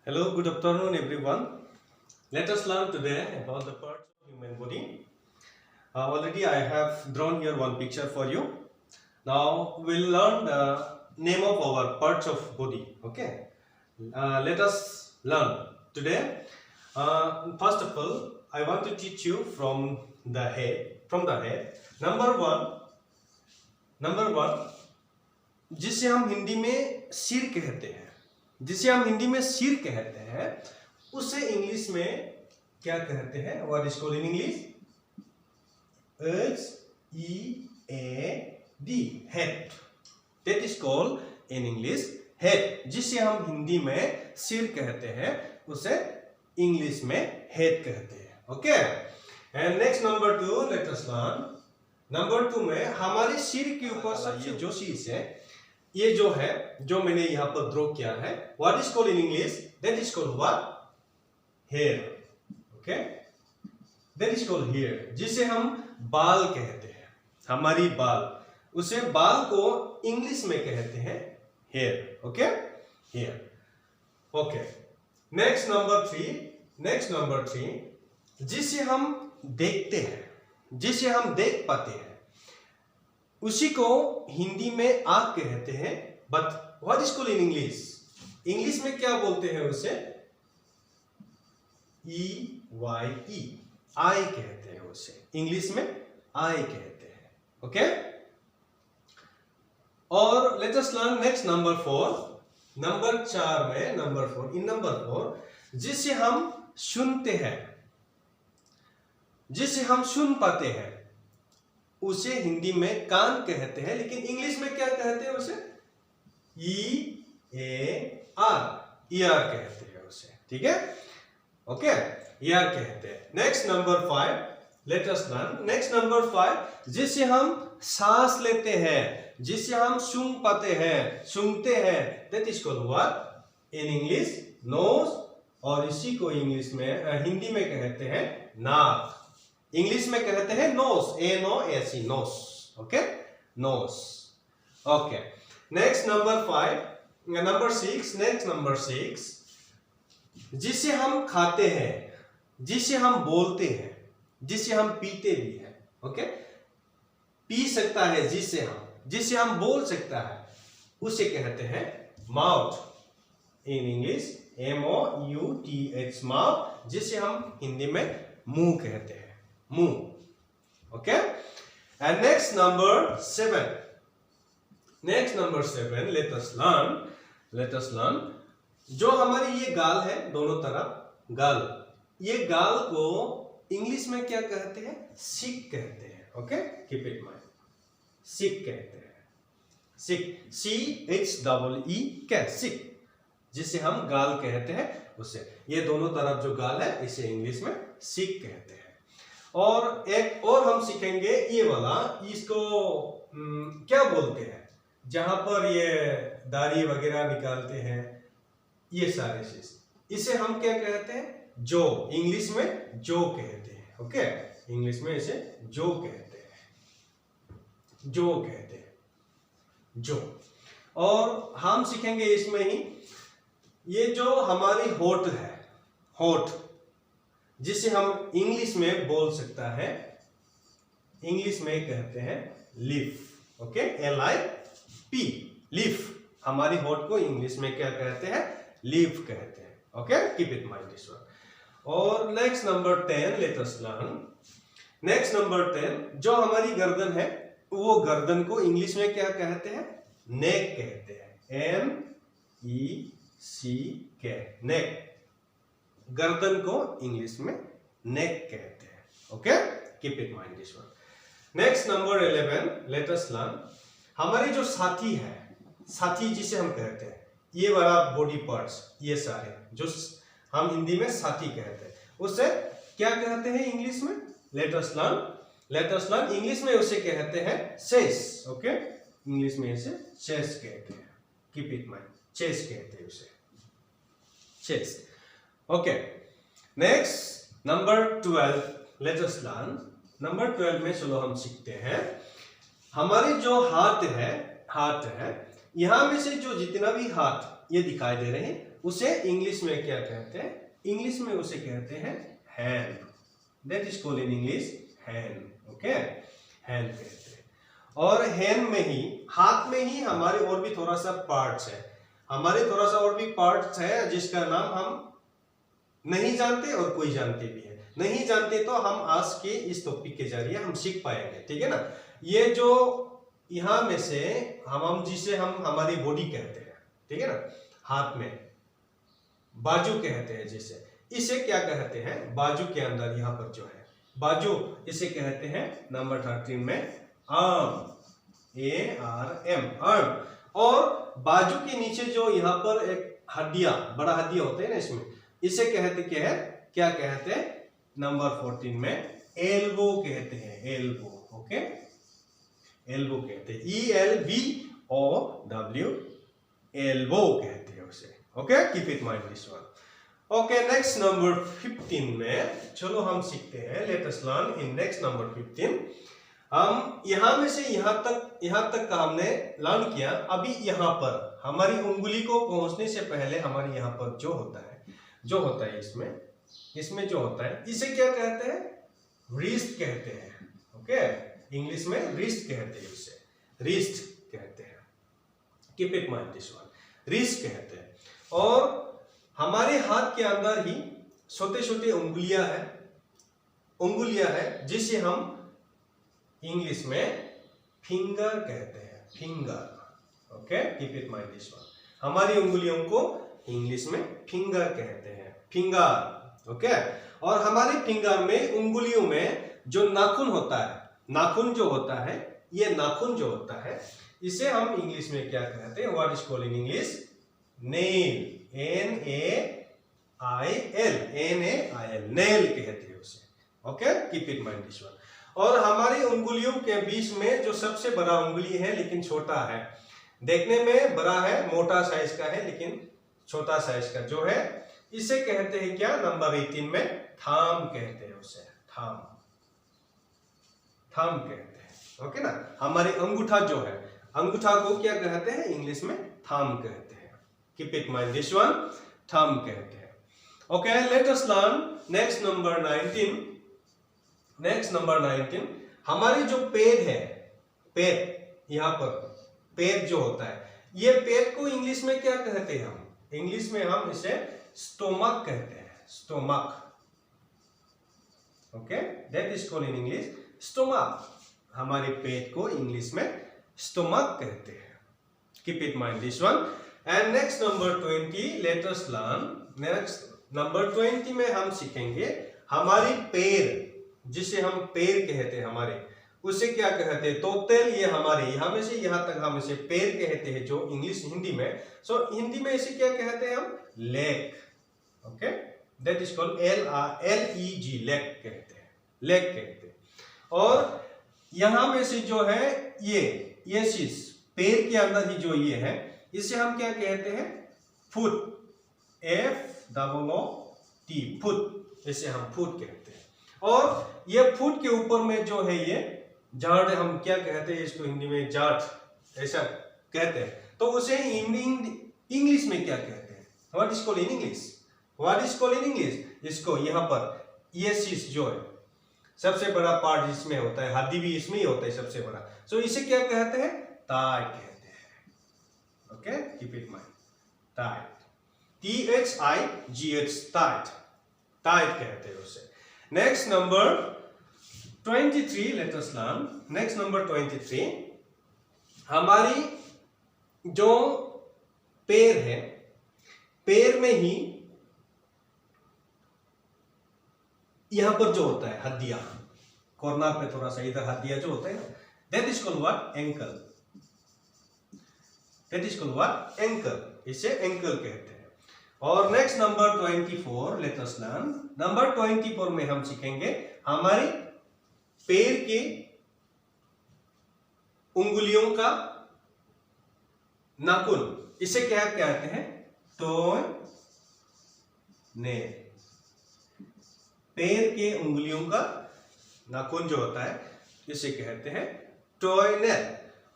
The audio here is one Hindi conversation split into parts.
Hello, good afternoon everyone. Let us learn today about the parts of human body. Already I have drawn here one picture for you. Now we'll learn the name of our parts of body. Okay. Let us learn today. First of all, I want to teach you from the head. Number one, जिसे हम हिंदी में सिर कहते हैं, उसे इंग्लिश में क्या कहते हैं? What is called in English? H-E-A-D, head. That is called in English head. जिसे हम हिंदी में सिर कहते हैं, उसे इंग्लिश में हेड कहते हैं. Okay. And next number 2, late us learn. Number 2 में हमारे सिर के ऊपर ये जो चीज है, ये जो है, जो मैंने यहाँ पर ड्रॉ किया है, what is called in English? That is called what? Hair. Okay, that is called hair. जिसे हम बाल कहते हैं, हमारी बाल, उसे बाल को इंग्लिश में कहते हैं hair. Okay, hair. Okay. Next number 3, जिसे हम देखते हैं, जिसे हम देख पाते हैं, उसी को हिंदी में आंख कहते हैं. But what is called in English? English में क्या बोलते हैं उसे? EYE, आई कहते हैं उसे. इंग्लिश में आई कहते हैं. ओके. और late us learn next number 4. Number 4, जिसे हम सुनते हैं, जिसे हम सुन पाते हैं, उसे हिंदी में कान कहते हैं. लेकिन इंग्लिश में क्या कहते हैं उसे? EAR, ईआर कहते हैं उसे. ठीक है. ओके, ईआर कहते हैं. Next number 5, late us learn. Next number 5, जिसे हम सांस लेते हैं, जिसे हम सूंघ पाते हैं, सूंघते हैं, that is called what? In English nose. और इसी को इंग्लिश में, हिंदी में कहते हैं नाक. इंग्लिश में कहते हैं nose, NOSE, nose. Okay, nose. Okay. Next number 6, जिसे हम खाते हैं, जिसे हम बोलते हैं, जिसे हम पीते भी हैं. ओके, पी सकता है जिसे हम बोल सकता है, उसे कहते हैं mouth. In English MOUTH, mouth. जिसे हम हिंदी में मुंह कहते हैं, मुंह. Okay. And next number 7, late us learn. जो हमारी ये गाल है, दोनों तरफ गाल, ये गाल को इंग्लिश में क्या कहते हैं? सिक कहते हैं. Okay, keep it mind. सिक कहते हैं. सिक, CHEE, क्या? सिक. जिसे हम गाल कहते हैं उसे. ये दोनों तरफ जो गाल है, इसे इंग्लिश में सिक कहते हैं. और एक और हम सीखेंगे ये वाला. इसको क्या बोलते हैं? जहां पर ये दाढ़ी वगैरह निकालते हैं, ये सारे चीज, इसे हम क्या कहते हैं? जो. इंग्लिश में जो कहते हैं. ओके, इंग्लिश में इसे जो कहते हैं. जो. और हम सीखेंगे इसमें ही, ये जो हमारी होठ है, होठ, जिसे हम इंग्लिश में बोल सकता है, इंग्लिश में कहते हैं लिफ. ओके, LIP, लिफ. हमारी होठ को इंग्लिश में क्या कहते हैं? लिफ कहते हैं. Okay, keep it mind this one. और next number 10, let us learn. Next number 10, जो हमारी गर्दन है, वो गर्दन को इंग्लिश में क्या कहते हैं? नेक कहते हैं. NECK, नेक. गर्दन को इंग्लिश में नेक कहते हैं. Okay, keep it mind this one. Next number 11, late us learn. हमारे जो साथी है, साथी जिसे हम कहते हैं, ये वाला बॉडी पार्ट्स, ये सारे जो हम हिंदी में साथी कहते हैं, उसे क्या कहते हैं इंग्लिश में? Late us learn. इंग्लिश में उसे कहते हैं चेस्ट. ओके, इंग्लिश में इसे चेस्ट कहते हैं. कीप इट माइंड, चेस्ट कहते हैं उसे, chest. Okay. Next number 12, late us learn. Number 12 में चलो हम सीखते हैं. हमारे जो हाथ है, यहां में से जो जितना भी हाथ ये दिखाई दे रहे हैं, उसे इंग्लिश में क्या कहते हैं? इंग्लिश में उसे कहते हैं hand. That is called in English hand. Okay, hand कहते हैं। और हैंड में ही, हाथ में ही हमारे और भी थोड़ा सा पार्ट्स है, हमारे थोड़ा सा और भी पार्ट्स है जिसका नाम हम नहीं जानते और कोई जानते भी है। नहीं जानते तो हम आज के इस टॉपिक के जरिए हम सीख पाएंगे, ठीक है ना। ये जो यहां में से हम जिसे हम हमारी बॉडी कहते हैं, ठीक है ना, हाथ में बाजू कहते हैं जिसे, इसे क्या कहते हैं? बाजू के अंदर यहां पर जो है बाजू, इसे कहते हैं नंबर 13 में आर्म, ARM, आर्म। और बाजू के नीचे जो यहाँ पर एक हड्डियां, बड़ा हड्डियां होते हैं ना इसमें, इसे कहते क्या कहते हैं? नंबर 14 में एल्बो कहते हैं, एल्बो। ओके, एल्बो कहते हैं, ELBOW, एल्बो कहते हैं उसे। Okay, keep it mind this one. Okay, next number 15 में चलो हम सीखते हैं। Late us learn in next number 15। हम यहां में से यहां तक का हमने लर्न किया। अभी यहां पर हमारी उंगली को पहुंचने से पहले हमारे यहां पर जो होता है इसमें जो होता है, इसे क्या कहते हैं? रिस्ट कहते हैं। ओके, इंग्लिश में रिस्ट कहते हैं, उसे रिस्ट कहते हैं। Keep it mind this one, wrist कहते हैं। और हमारे हाथ के अंदर ही छोटे छोटे उंगलियां हैं जिसे हम इंग्लिश में फिंगर कहते हैं, finger. Okay, keep it mind this one, हमारी उंगलियों को इंग्लिश में फिंगर कहते हैं, फिंगर। ओके, और हमारे फिंगर में, उंगलियों में जो नाखून होता है, नाखून जो होता है, ये नाखून जो होता है, इसे हम इंग्लिश में क्या कहते हैं? What is called in English? Nail, NAIL, nail कहते हैं उसे। Okay, keep it mind this one. और हमारी उंगलियों के बीच में जो सबसे बड़ा उंगली है लेकिन छोटा है, देखने में बड़ा है, मोटा साइज का है लेकिन छोटा साइज का जो है, इसे कहते हैं क्या? नंबर 18 में थंब कहते हैं उसे, थंब कहते हैं। ओके ना, हमारी अंगूठा जो है, अंगूठा को क्या कहते हैं? इंग्लिश में थंब कहते हैं। Keep it mind this one, thumb कहते हैं। Okay, late us learn next number 19। Next number 19, हमारी जो पेट है, पेट, यहाँ पर पेट जो होता है, ये पेट को इंग्लिश में क्या कहते हैं? हम इंग्लिश में हम इसे स्टोमक कहते हैं, stomach. Okay, that is called in English stomach. हमारे पेट को इंग्लिश में स्टोमक कहते हैं। Keep it mind this one. And next number 20, late us learn next number 20 में हम सीखेंगे हमारी पैर, जिसे हम पैर कहते हैं, हमारे उसे क्या कहते हैं? तोतेल। ये हमारे यहां में से यहां तक हम इसे पैर कहते हैं, जो इंग्लिश हिंदी में, हिंदी में इसे क्या कहते हैं हम? Leg. Okay, that is called LEG, leg कहते हैं, लेग कहते हैं। और यहां में से जो है ये चीज पैर के अंदर ही जो ये है, इसे हम क्या कहते हैं? फुट, FOOT, फुट, इसे हम फुट कहते हैं। और ये फुट के ऊपर में जो है ये जाट, हम क्या कहते हैं इसको हिंदी में? जाट, ऐसा कहते हैं। तो उसे इंग्लिश में क्या कहते हैं? What is called in English? What is called in English? इसको यहाँ पर ये चीज जो है, सबसे बड़ा पार्ट इसमें होता है, हड्डी भी इसमें ही होता है सबसे बड़ा, इसे क्या कहते हैं? ताई कहते हैं। ओके, कीप इट माइंड, ताई, THIGH, टाइट, टाइट कहते हैं उसे। Next number 23, late us learn next number 23। हमारी जो पैर है, पैर में ही यहां पर जो होता है हड्डियां, कॉर्नर पे थोड़ा सा इधर हड्डियां जो होता है ना, that is called what? Ankle. That is called what? Ankle, इसे एंकल कहते हैं। और next number 24, late us learn number 24 में हम सीखेंगे हमारी पैर के उंगलियों का नाखून, इसे क्या कहते हैं? Toy nail. पैर के उंगलियों का नाखून जो होता है, इसे कहते हैं टोय नेल।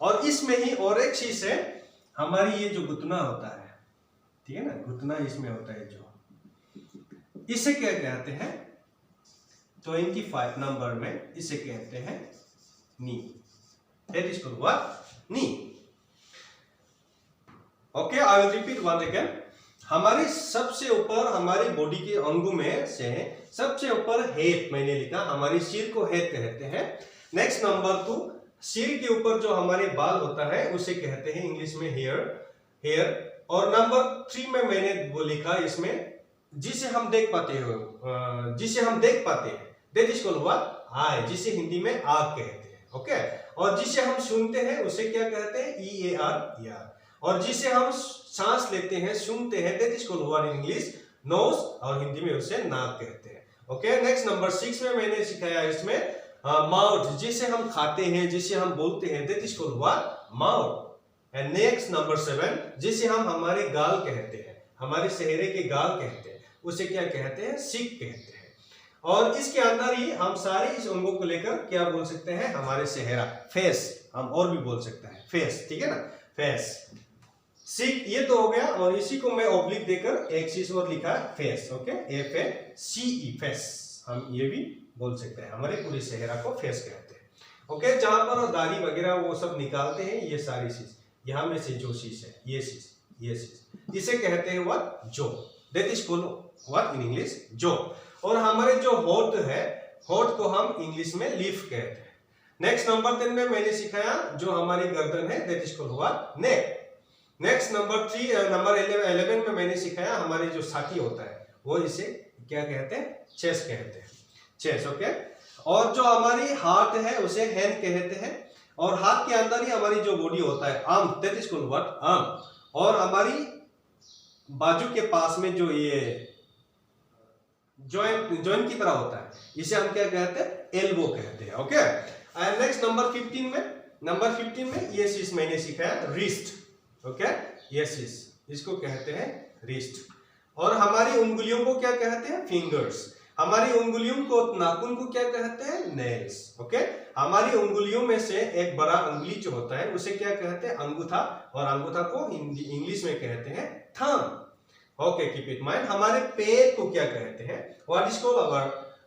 और इसमें ही और एक चीज है, हमारी ये जो घुटना होता है, ठीक है ना, घुटना इसमें होता है जो, इसे क्या कहते हैं 25 नंबर में, इसे कहते हैं knee. That is called what, knee. Okay, I will repeat one again. हमारी सबसे ऊपर, हमारी बॉडी के अंगों में से सबसे ऊपर हेड मैंने लिखा, हमारी सिर को हेड कहते हैं। नेक्स्ट नंबर 2, सिर के ऊपर जो हमारे बाल होता है उसे कहते हैं इंग्लिश में हेयर। और नंबर 3 में मैंने वो लिखा इसमें जिसे हम देख पाते हैं, दैट इज कॉल्ड व्हाट, आई, जिसे हिंदी में आग कहते हैं। ओके, और जिसे हम सुनते हैं उसे क्या कहते हैं, EAR। और जिसे हम सांस लेते हैं, सूंघते हैं, that is called what in English, nose, और हिंदी में उसे नाक कहते हैं। ओके, नेक्स्ट नंबर 6 में मैंने सिखाया इसमें माउथ, जिसे हम खाते हैं, जिसे हम बोलते हैं, that is called what, mouth. And next number 7, जिसे हम हमारे गाल कहते हैं, हमारे चेहरे के गाल कहते हैं, उसे क्या कहते हैं, सिक कहते हैं। और इसके अंदर ही हम सारे इस अंगों को लेकर क्या बोल सकते हैं, हमारे चेहरा, फेस, हम और भी बोल सकते हैं फेस, ठीक है ना, फेस, सिक, ये तो हो गया। और इसी को मैं ऑब्लिक देकर एक चीज और लिखा है, फेस। ओके, FACE, फेस, हम ये भी बोल सकते हैं, हमारे पूरे चेहरा को फेस कहते हैं। ओके, जहां पर दाढ़ी वगैरह वो सब निकालते हैं, ये सारी चीज यहां में से जो चीज है, ये चीज, इसे कहते हैं व्हाट, जो, that is called what in English, जो। और हमारे जो होठ है, होठ को हम इंग्लिश में लिप कहते हैं। नेक्स्ट नंबर 10 में मैंने सिखाया जो हमारी गर्दन है, that is called what, neck. Next number 11 में मैंने सिखाया हमारे जो छाती होता है, वो इसे क्या कहते हैं, चेस्ट कहते हैं, चेस्ट। ओके, और जो हमारी हाथ है उसे हैंड कहते हैं। और हाथ के अंदर ही हमारी जो बॉडी होता है, arm, that is called what, arm. और हमारी बाजू के पास में जो ये जॉइंट की तरह होता है, इसे हम क्या कहते हैं, एल्बो कहते हैं। ओके, एंड नेक्स्ट नंबर 15 में ये चीज मैंने सिखाया, रिस्ट। ओके, ये चीज, इसको कहते हैं रिस्ट। और हमारी उंगलियों को क्या कहते हैं, फिंगर्स। हमारी उंगलियों को, नाखून को क्या कहते हैं, नेल्स। ओके, हमारी उंगलियों में से एक बड़ा उंगली जो होता है उसे क्या कहते हैं, अंगूठा। और अंगूठा को इंग्लिश में कहते हैं thumb. Okay, keep it mind. हमारे पैर को क्या कहते हैं, what is called our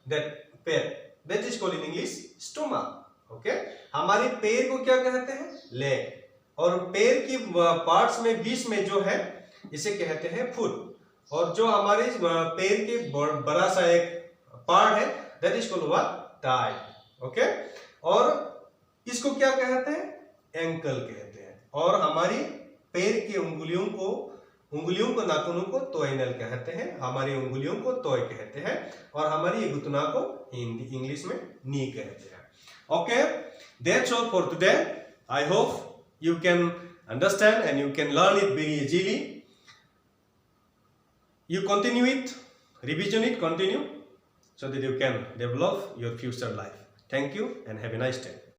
that पैर, that is called in English stomach. Okay, हमारे पैर को क्या कहते हैं, लेग। और पैर की पार्ट्स में बीच में जो है, इसे कहते हैं फुट। और जो हमारे पैर के बड़ा सा एक पार्ट है, that is called what, tie. Okay, और इसको क्या कहते हैं, एंकल कहते हैं। और हमारी पैर की उंगलियों को, नाखूनों को टोएनल कहते हैं, हमारी उंगलियों को टोय कहते हैं। और हमारी घुटना को इंग्लिश में नी कहते हैं। Okay, that's all for today. I hope you can understand and you can learn it very easily. You continue it, revision it, continue, so that you can develop your future life. Thank you and have a nice day.